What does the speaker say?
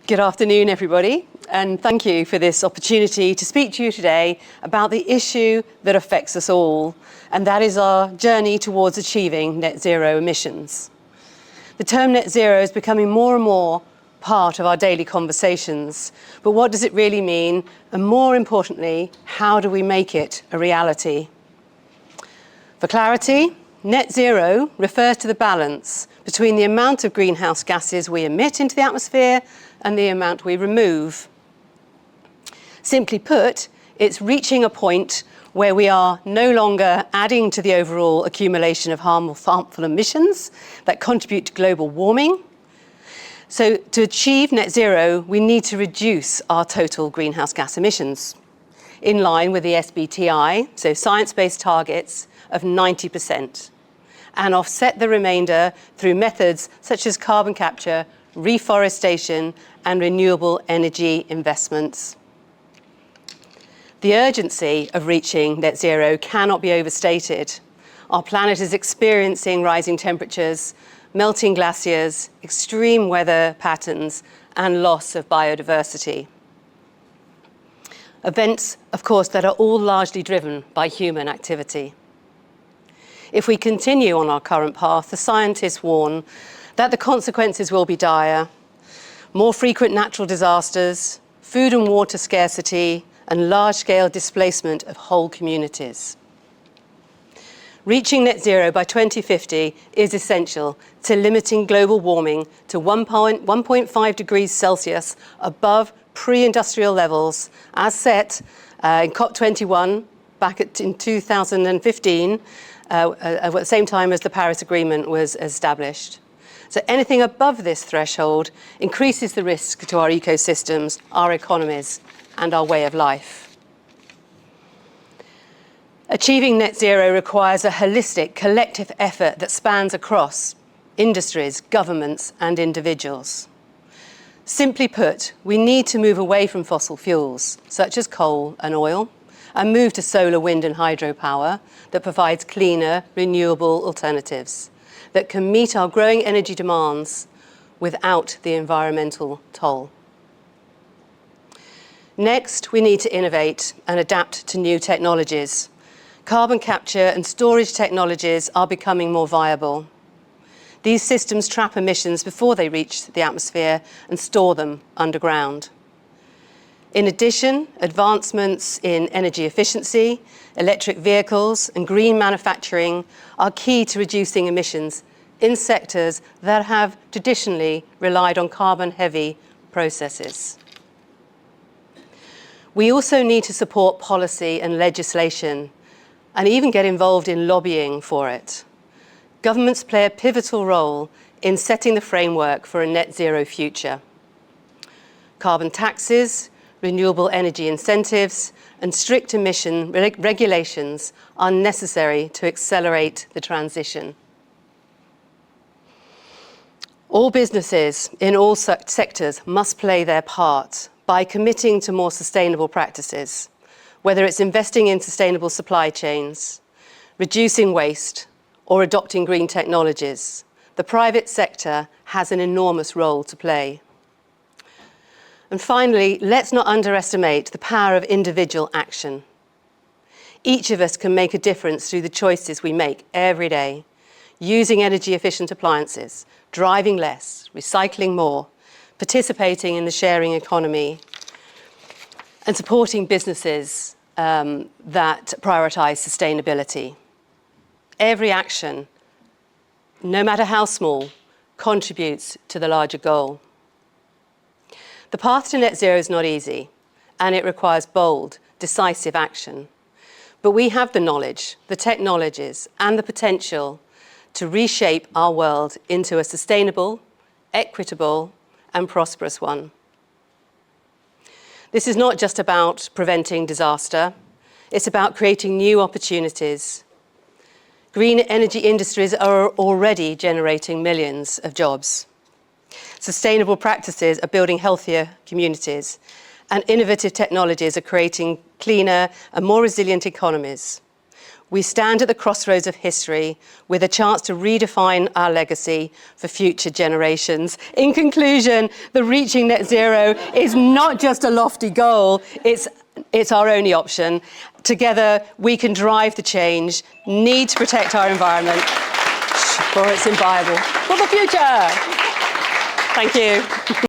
Good afternoon, everybody, and thank you for this opportunity to speak to you today about the issue that affects us all, and that is our journey towards achieving net zero emissions. The term net zero is becoming more and more part of our daily conversations, but what does it really mean? And more importantly, how do we make it a reality? For clarity, net zero refers to the balance between the amount of greenhouse gases we emit into the atmosphere and the amount we remove. Simply put, it's reaching a point where we are no longer adding to the overall accumulation of harmful emissions that contribute to global warming. So to achieve net zero, we need to reduce our total greenhouse gas emissions in line with the SBTi, so science-based targets of 90%, and offset the remainder through methods such as carbon capture, reforestation, and renewable energy investments. The urgency of reaching net zero cannot be overstated. Our planet is experiencing rising temperatures, melting glaciers, extreme weather patterns, and loss of biodiversity. Events, of course, that are all largely driven by human activity. If we continue on our current path, the scientists warn that the consequences will be dire. More frequent natural disasters, food and water scarcity, and large-scale displacement of whole communities. Reaching net zero by 2050 is essential to limiting global warming to 1.5 degrees Celsius above pre-industrial levels, as set in COP21 back in 2015, at the same time as the Paris Agreement was established. So anything above this threshold increases the risk to our ecosystems, our economies, and our way of life. Achieving net zero requires a holistic, collective effort that spans across industries, governments, and individuals. Simply put, we need to move away from fossil fuels, such as coal and oil, and move to solar, wind, and hydropower that provides cleaner, renewable alternatives that can meet our growing energy demands without the environmental toll. Next, we need to innovate and adapt to new technologies. Carbon capture and storage technologies are becoming more viable. These systems trap emissions before they reach the atmosphere and store them underground. In addition, advancements in energy efficiency, electric vehicles, and green manufacturing are key to reducing emissions in sectors that have traditionally relied on carbon-heavy processes. We also need to support policy and legislation, and even get involved in lobbying for it. Governments play a pivotal role in setting the framework for a net zero future. Carbon taxes, renewable energy incentives, and strict emission regulations are necessary to accelerate the transition. All businesses in all sectors must play their part by committing to more sustainable practices, whether it's investing in sustainable supply chains, reducing waste, or adopting green technologies. The private sector has an enormous role to play. And finally, let's not underestimate the power of individual action. Each of us can make a difference through the choices we make every day, using energy-efficient appliances, driving less, recycling more, participating in the sharing economy, and supporting businesses that prioritize sustainability. Every action, no matter how small, contributes to the larger goal. The path to net zero is not easy, and it requires bold, decisive action. But we have the knowledge, the technologies, and the potential to reshape our world into a sustainable, equitable, and prosperous one. This is not just about preventing disaster, it's about creating new opportunities. Green energy industries are already generating millions of jobs. Sustainable practices are building healthier communities, and innovative technologies are creating cleaner and more resilient economies. We stand at the crossroads of history with a chance to redefine our legacy for future generations. In conclusion, the Reaching Net Zero is not just a lofty goal, it's our only option. Together, we can drive the change, need to protect our environment, for it's inviolable for the future. Thank you.